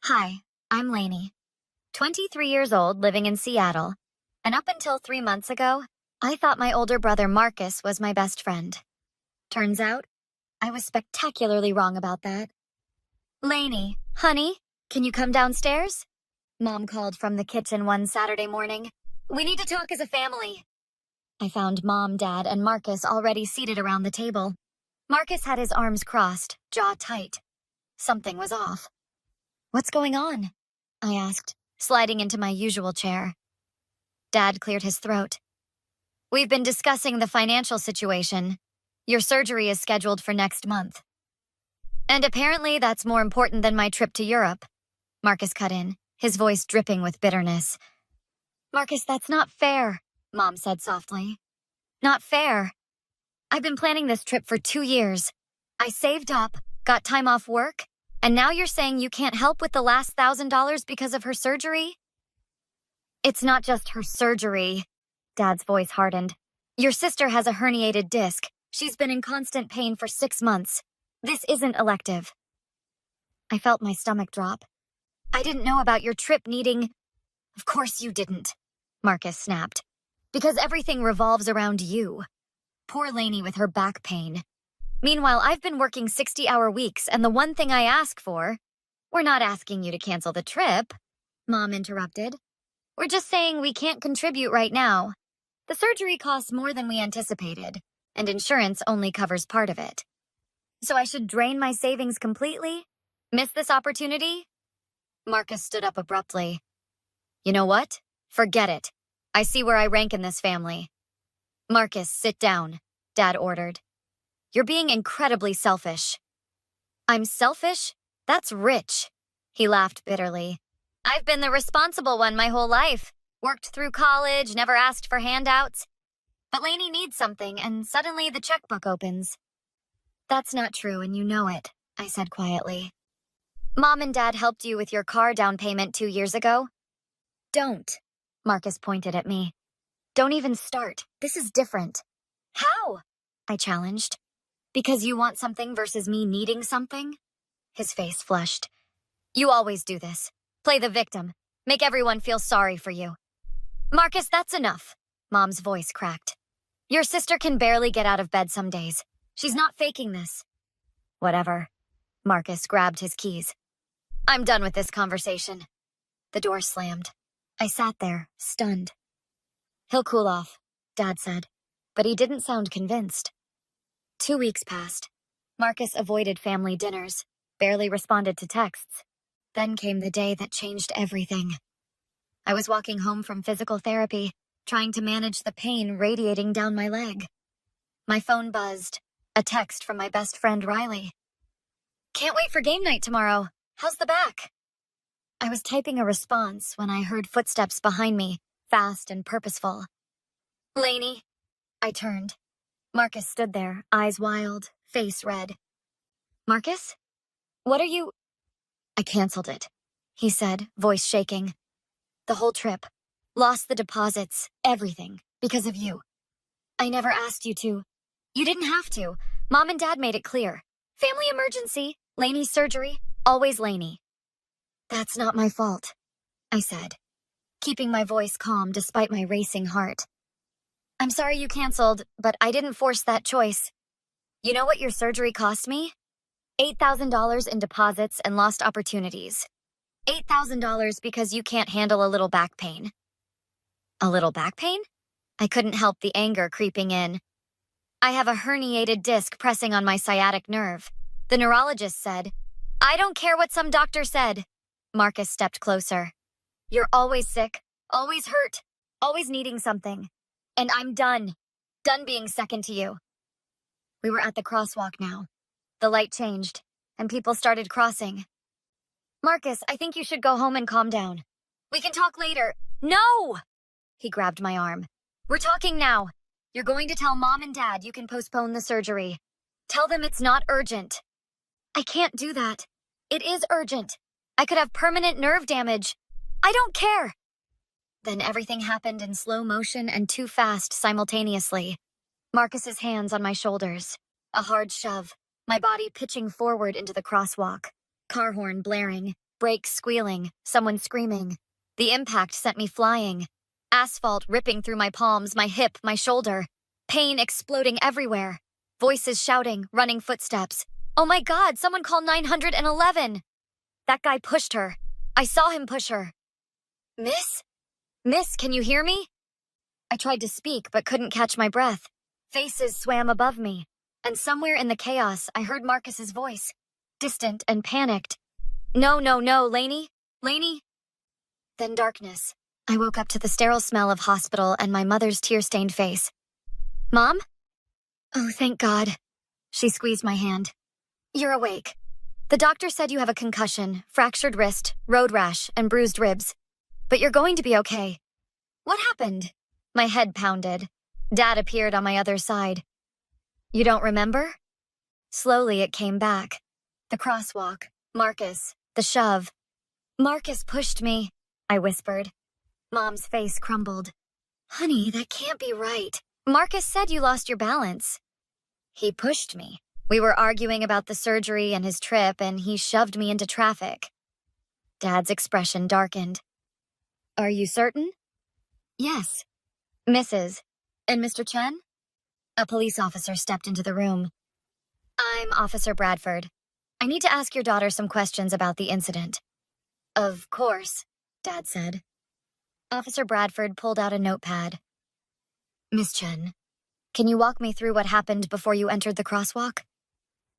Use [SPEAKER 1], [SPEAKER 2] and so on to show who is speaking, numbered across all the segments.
[SPEAKER 1] Hi, I'm Lainey, 23 years old, living in Seattle, and up until 3 months ago, I thought my older brother Marcus was my best friend. Turns out, I was spectacularly wrong about that. Lainey, honey, can you come downstairs? Mom called from the kitchen one Saturday morning. We need to talk as a family. I found Mom, Dad, and Marcus already seated around the table. Marcus had his arms crossed, jaw tight. Something was off. What's going on? I asked, sliding into my usual chair. Dad cleared his throat. We've been discussing the financial situation. Your surgery is scheduled for next month. And apparently that's more important than my trip to Europe. Marcus cut in, his voice dripping with bitterness. Marcus, that's not fair, Mom said softly. Not fair. I've been planning this trip for 2 years. I saved up, got time off work, and now you're saying you can't help with the last $1,000 because of her surgery? It's not just her surgery. Dad's voice hardened. Your sister has a herniated disc. She's been in constant pain for 6 months. This isn't elective. I felt my stomach drop. I didn't know about your trip needing... Of course you didn't, Marcus snapped. Because everything revolves around you. Poor Lainey with her back pain. Meanwhile, I've been working 60-hour weeks, and the one thing I ask for... We're not asking you to cancel the trip, Mom interrupted. We're just saying we can't contribute right now. The surgery costs more than we anticipated, and insurance only covers part of it. So I should drain my savings completely? Miss this opportunity? Marcus stood up abruptly. You know what? Forget it. I see where I rank in this family. Marcus, sit down, Dad ordered. You're being incredibly selfish. I'm selfish? That's rich. He laughed bitterly. I've been the responsible one my whole life. Worked through college, never asked for handouts. But Lainey needs something, and suddenly the checkbook opens. That's not true, and you know it, I said quietly. Mom and Dad helped you with your car down payment 2 years ago? Don't, Marcus pointed at me. Don't even start. This is different. How? I challenged. Because you want something versus me needing something? His face flushed. You always do this. Play the victim. Make everyone feel sorry for you. Marcus, that's enough. Mom's voice cracked. Your sister can barely get out of bed some days. She's not faking this. Whatever. Marcus grabbed his keys. I'm done with this conversation. The door slammed. I sat there, stunned. He'll cool off, Dad said, but he didn't sound convinced. 2 weeks passed. Marcus avoided family dinners, barely responded to texts. Then came the day that changed everything. I was walking home from physical therapy, trying to manage the pain radiating down my leg. My phone buzzed, a text from my best friend Riley. Can't wait for game night tomorrow. How's the back? I was typing a response when I heard footsteps behind me, fast and purposeful. Lainey. I turned. Marcus stood there, eyes wild, face red. Marcus? What are you... I canceled it, he said, voice shaking. The whole trip. Lost the deposits, everything, because of you. I never asked you to. You didn't have to. Mom and Dad made it clear. Family emergency, Lainey's surgery, always Lainey. That's not my fault, I said, keeping my voice calm despite my racing heart. I'm sorry you canceled, but I didn't force that choice. You know what your surgery cost me? $8,000 in deposits and lost opportunities. $8,000 because you can't handle a little back pain. A little back pain? I couldn't help the anger creeping in. I have a herniated disc pressing on my sciatic nerve. The neurologist said, I don't care what some doctor said. Marcus stepped closer. You're always sick, always hurt, always needing something. And I'm done. Done being second to you. We were at the crosswalk now. The light changed, and people started crossing. Marcus, I think you should go home and calm down. We can talk later. No! He grabbed my arm. We're talking now. You're going to tell Mom and Dad you can postpone the surgery. Tell them it's not urgent. I can't do that. It is urgent. I could have permanent nerve damage. I don't care. Then everything happened in slow motion and too fast simultaneously. Marcus's hands on my shoulders. A hard shove. My body pitching forward into the crosswalk. Car horn blaring. Brakes squealing, someone screaming. The impact sent me flying. Asphalt ripping through my palms, my hip, my shoulder. Pain exploding everywhere. Voices shouting, running footsteps. Oh my God, someone call 911! That guy pushed her. I saw him push her. Miss? Miss, can you hear me? I tried to speak, but couldn't catch my breath. Faces swam above me, and somewhere in the chaos, I heard Marcus's voice. Distant and panicked. No, no, no, Lainey? Lainey? Then darkness. I woke up to the sterile smell of hospital and my mother's tear-stained face. Mom? Oh, thank God. She squeezed my hand. You're awake. The doctor said you have a concussion, fractured wrist, road rash, and bruised ribs. But you're going to be okay. What happened? My head pounded. Dad appeared on my other side. You don't remember? Slowly it came back. The crosswalk, Marcus, the shove. Marcus pushed me, I whispered. Mom's face crumbled. Honey, that can't be right. Marcus said you lost your balance. He pushed me. We were arguing about the surgery and his trip, and he shoved me into traffic. Dad's expression darkened. Are you certain? Yes. Mrs. And Mr. Chen? A police officer stepped into the room. I'm Officer Bradford. I need to ask your daughter some questions about the incident. Of course, Dad said. Officer Bradford pulled out a notepad. Miss Chen, can you walk me through what happened before you entered the crosswalk?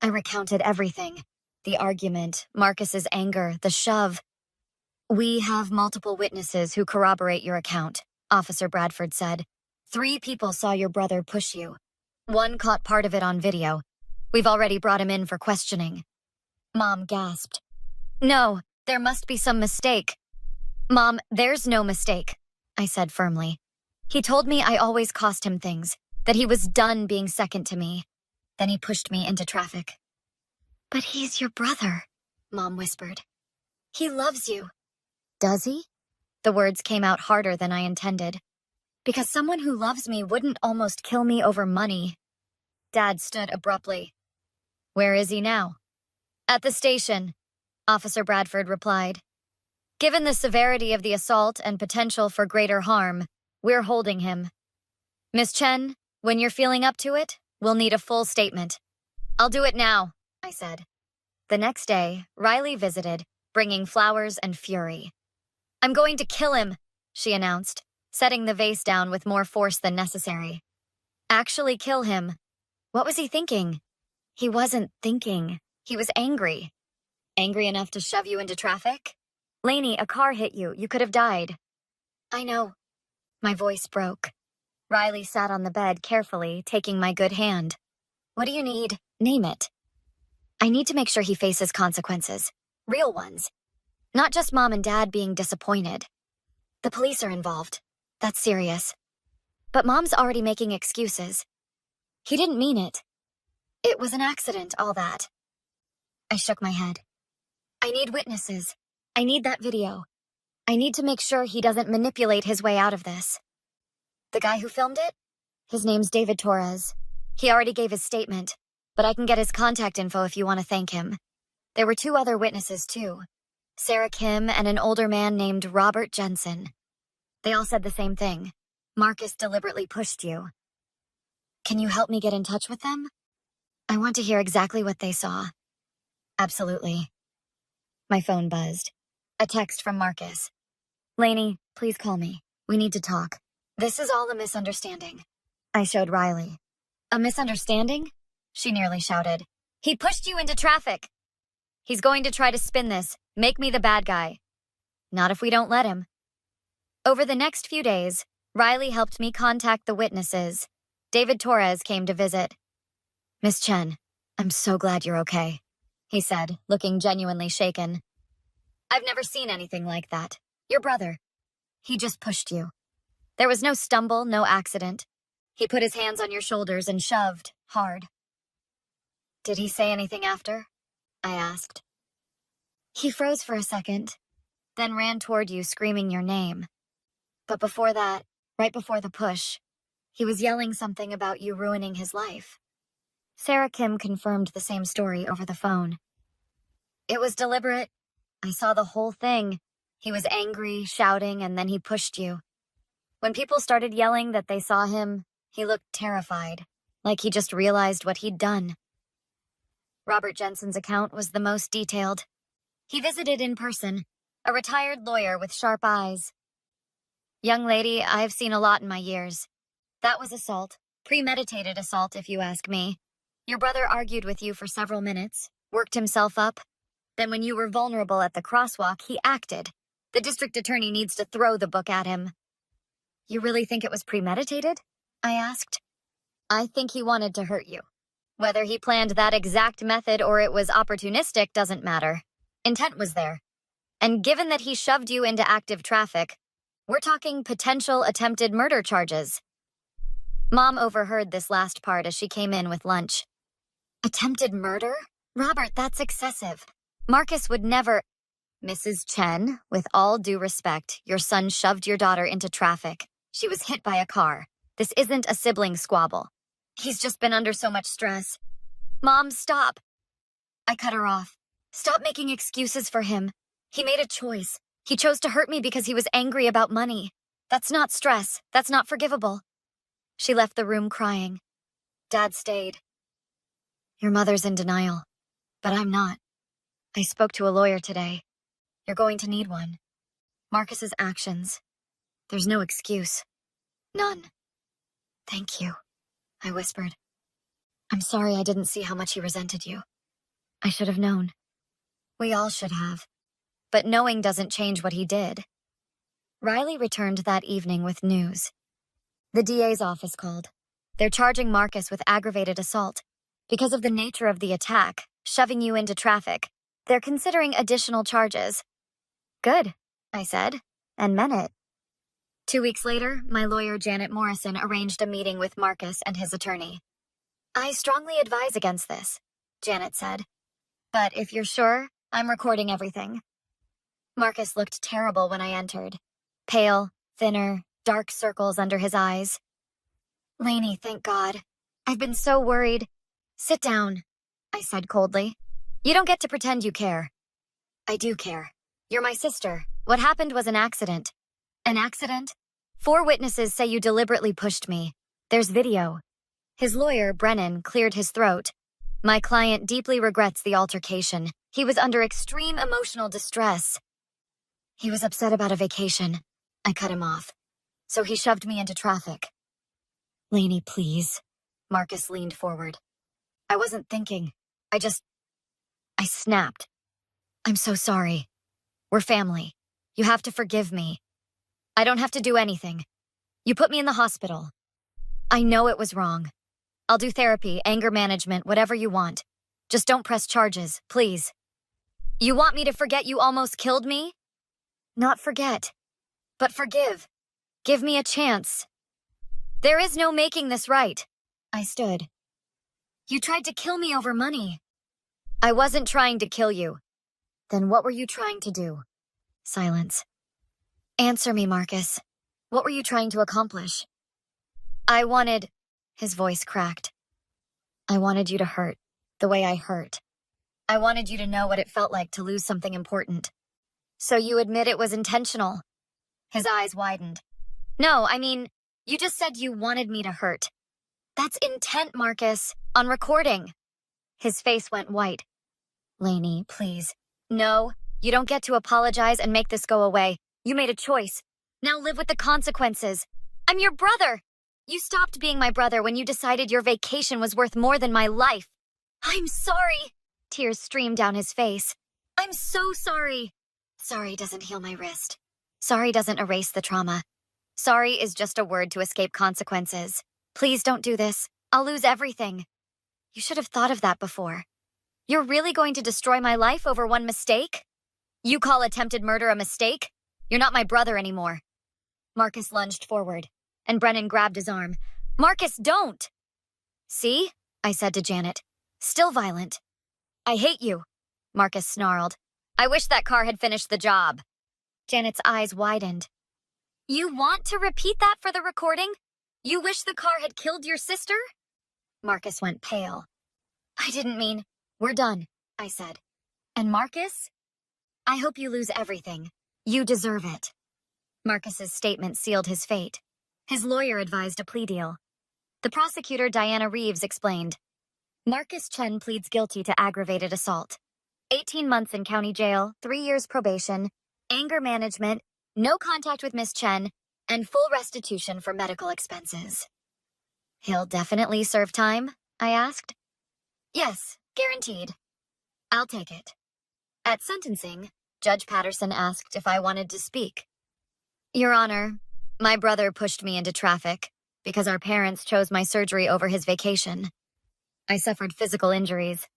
[SPEAKER 1] I recounted everything. The argument, Marcus's anger, the shove. We have multiple witnesses who corroborate your account, Officer Bradford said. 3 people saw your brother push you. 1 caught part of it on video. We've already brought him in for questioning. Mom gasped. No, there must be some mistake. Mom, there's no mistake, I said firmly. He told me I always cost him things, that he was done being second to me. Then he pushed me into traffic. But he's your brother, Mom whispered. He loves you. Does he? The words came out harder than I intended. Because someone who loves me wouldn't almost kill me over money. Dad stood abruptly. Where is he now? At the station, Officer Bradford replied. Given the severity of the assault and potential for greater harm, we're holding him. Miss Chen, when you're feeling up to it, we'll need a full statement. I'll do it now, I said. The next day, Riley visited, bringing flowers and fury. I'm going to kill him, she announced, setting the vase down with more force than necessary. Actually kill him. What was he thinking? He wasn't thinking. He was angry. Angry enough to shove you into traffic? Lainey, a car hit you. You could have died. I know. My voice broke. Riley sat on the bed carefully, taking my good hand. What do you need? Name it. I need to make sure he faces consequences. Real ones. Not just Mom and Dad being disappointed. The police are involved. That's serious. But Mom's already making excuses. He didn't mean it. It was an accident, all that. I shook my head. I need witnesses. I need that video. I need to make sure he doesn't manipulate his way out of this. The guy who filmed it? His name's David Torres. He already gave his statement, but I can get his contact info if you want to thank him. There were 2 other witnesses, too. Sarah Kim and an older man named Robert Jensen. They all said the same thing. Marcus deliberately pushed you. Can you help me get in touch with them? I want to hear exactly what they saw. Absolutely. My phone buzzed. A text from Marcus. Lainey, please call me. We need to talk. This is all a misunderstanding. I showed Riley. A misunderstanding? She nearly shouted. He pushed you into traffic. He's going to try to spin this, make me the bad guy. Not if we don't let him. Over the next few days, Riley helped me contact the witnesses. David Torres came to visit. Miss Chen, I'm so glad you're okay, he said, looking genuinely shaken. I've never seen anything like that. Your brother. He just pushed you. There was no stumble, no accident. He put his hands on your shoulders and shoved, hard. Did he say anything after? I asked. He froze for a second, then ran toward you screaming your name. But before that, right before the push, he was yelling something about you ruining his life. Sarah Kim confirmed the same story over the phone. It was deliberate, I saw the whole thing. He was angry, shouting, and then he pushed you. When people started yelling that they saw him, he looked terrified, like he just realized what he'd done. Robert Jensen's account was the most detailed. He visited in person, a retired lawyer with sharp eyes. Young lady, I've seen a lot in my years. That was assault. Premeditated assault, if you ask me. Your brother argued with you for several minutes, worked himself up. Then when you were vulnerable at the crosswalk, he acted. The district attorney needs to throw the book at him. You really think it was premeditated? I asked. I think he wanted to hurt you. Whether he planned that exact method or it was opportunistic doesn't matter. Intent was there. And given that he shoved you into active traffic, we're talking potential attempted murder charges. Mom overheard this last part as she came in with lunch. Attempted murder? Robert, that's excessive. Marcus would never... Mrs. Chen, with all due respect, your son shoved your daughter into traffic. She was hit by a car. This isn't a sibling squabble. He's just been under so much stress. Mom, stop. I cut her off. Stop making excuses for him. He made a choice. He chose to hurt me because he was angry about money. That's not stress. That's not forgivable. She left the room crying. Dad stayed. Your mother's in denial, but I'm not. I spoke to a lawyer today. You're going to need one. Marcus's actions. There's no excuse. None. Thank you, I whispered. I'm sorry I didn't see how much he resented you. I should have known. We all should have. But knowing doesn't change what he did. Riley returned that evening with news. The DA's office called. They're charging Marcus with aggravated assault. Because of the nature of the attack, shoving you into traffic, they're considering additional charges. Good, I said, and meant it. 2 weeks later, my lawyer Janet Morrison arranged a meeting with Marcus and his attorney. I strongly advise against this, Janet said. But if you're sure, I'm recording everything. Marcus looked terrible when I entered. Pale, thinner, dark circles under his eyes. Lainey, thank God. I've been so worried. Sit down, I said coldly. You don't get to pretend you care. I do care. You're my sister. What happened was an accident. An accident? 4 witnesses say you deliberately pushed me. There's video. His lawyer, Brennan, cleared his throat. My client deeply regrets the altercation. He was under extreme emotional distress. He was upset about a vacation. I cut him off. So he shoved me into traffic. Lainey, please. Marcus leaned forward. I wasn't thinking. I snapped. I'm so sorry. We're family. You have to forgive me. I don't have to do anything. You put me in the hospital. I know it was wrong. I'll do therapy, anger management, whatever you want. Just don't press charges, please. You want me to forget you almost killed me? Not forget, but forgive. Give me a chance. There is no making this right. I stood. You tried to kill me over money. I wasn't trying to kill you. Then what were you trying to do? Silence. Answer me, Marcus. What were you trying to accomplish? I wanted... His voice cracked. I wanted you to hurt, the way I hurt. I wanted you to know what it felt like to lose something important. So you admit it was intentional? His eyes widened. No, I mean, you just said you wanted me to hurt. That's intent, Marcus. On recording. His face went white. Lainey, please. No, you don't get to apologize and make this go away. You made a choice. Now live with the consequences. I'm your brother. You stopped being my brother when you decided your vacation was worth more than my life. I'm sorry. Tears streamed down his face. I'm so sorry. Sorry doesn't heal my wrist. Sorry doesn't erase the trauma. Sorry is just a word to escape consequences. Please don't do this. I'll lose everything. You should have thought of that before. You're really going to destroy my life over one mistake? You call attempted murder a mistake? You're not my brother anymore. Marcus lunged forward, and Brennan grabbed his arm. Marcus, don't! See? I said to Janet. Still violent. I hate you, Marcus snarled. I wish that car had finished the job. Janet's eyes widened. You want to repeat that for the recording? You wish the car had killed your sister? Marcus went pale. I didn't mean... We're done, I said. And Marcus? I hope you lose everything. You deserve it. Marcus's statement sealed his fate. His lawyer advised a plea deal. The prosecutor, Diana Reeves, explained, Marcus Chen pleads guilty to aggravated assault. 18 months in county jail, 3 years probation, anger management, no contact with Miss Chen, and full restitution for medical expenses. He'll definitely serve time? I asked. Yes, guaranteed. I'll take it. At sentencing, Judge Patterson asked if I wanted to speak. Your Honor, my brother pushed me into traffic because our parents chose my surgery over his vacation. I suffered physical injuries,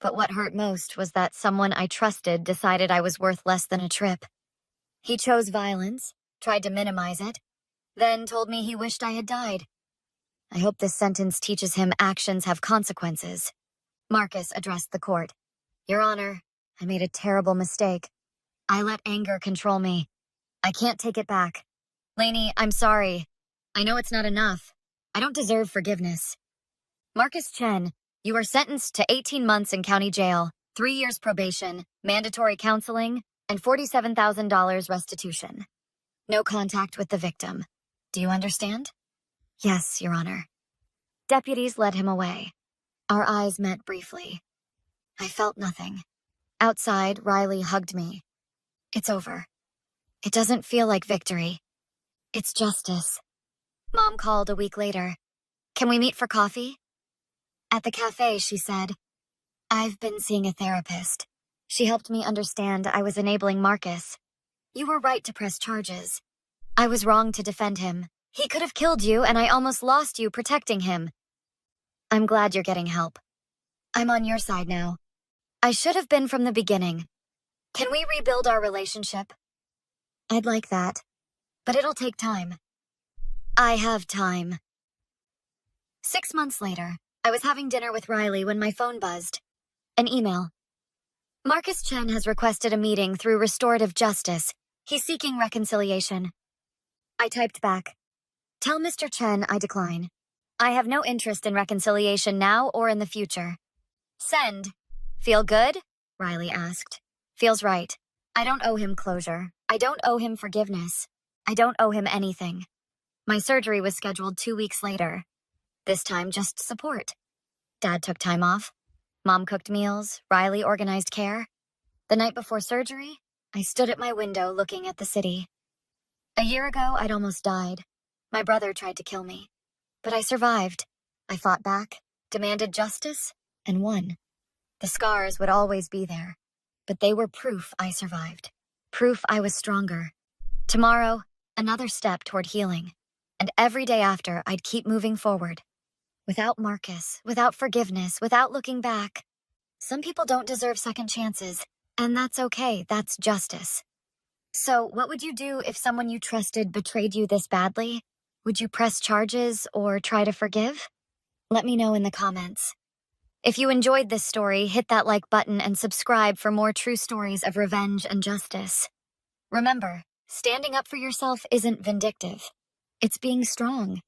[SPEAKER 1] but what hurt most was that someone I trusted decided I was worth less than a trip. He chose violence, tried to minimize it, then told me he wished I had died. I hope this sentence teaches him actions have consequences. Marcus addressed the court. Your Honor, I made a terrible mistake. I let anger control me. I can't take it back. Lainey, I'm sorry. I know it's not enough. I don't deserve forgiveness. Marcus Chen, you are sentenced to 18 months in county jail, 3 years probation, mandatory counseling, and $47,000 restitution. No contact with the victim. Do you understand? Yes, Your Honor. Deputies led him away. Our eyes met briefly. I felt nothing. Outside, Riley hugged me. It's over. It doesn't feel like victory. It's justice. Mom called a week later. Can we meet for coffee? At the cafe, she said, I've been seeing a therapist. She helped me understand I was enabling Marcus. You were right to press charges. I was wrong to defend him. He could have killed you, and I almost lost you protecting him. I'm glad you're getting help. I'm on your side now. I should have been from the beginning. Can we rebuild our relationship? I'd like that, but it'll take time. I have time. 6 months later, I was having dinner with Riley when my phone buzzed. An email. Marcus Chen has requested a meeting through restorative justice. He's seeking reconciliation. I typed back, Tell Mr. Chen I decline. I have no interest in reconciliation now or in the future. Send. Feel good? Riley asked. Feels right. I don't owe him closure. I don't owe him forgiveness. I don't owe him anything. My surgery was scheduled 2 weeks later. This time just support. Dad took time off. Mom cooked meals. Riley organized care. The night before surgery, I stood at my window looking at the city. A year ago, I'd almost died. My brother tried to kill me. But I survived. I fought back, demanded justice, and won. The scars would always be there, but they were proof I survived. Proof I was stronger. Tomorrow, another step toward healing. And every day after, I'd keep moving forward. Without Marcus, without forgiveness, without looking back. Some people don't deserve second chances, and that's okay. That's justice. So, what would you do if someone you trusted betrayed you this badly? Would you press charges or try to forgive? Let me know in the comments. If you enjoyed this story, hit that like button and subscribe for more true stories of revenge and justice. Remember, standing up for yourself isn't vindictive. It's being strong.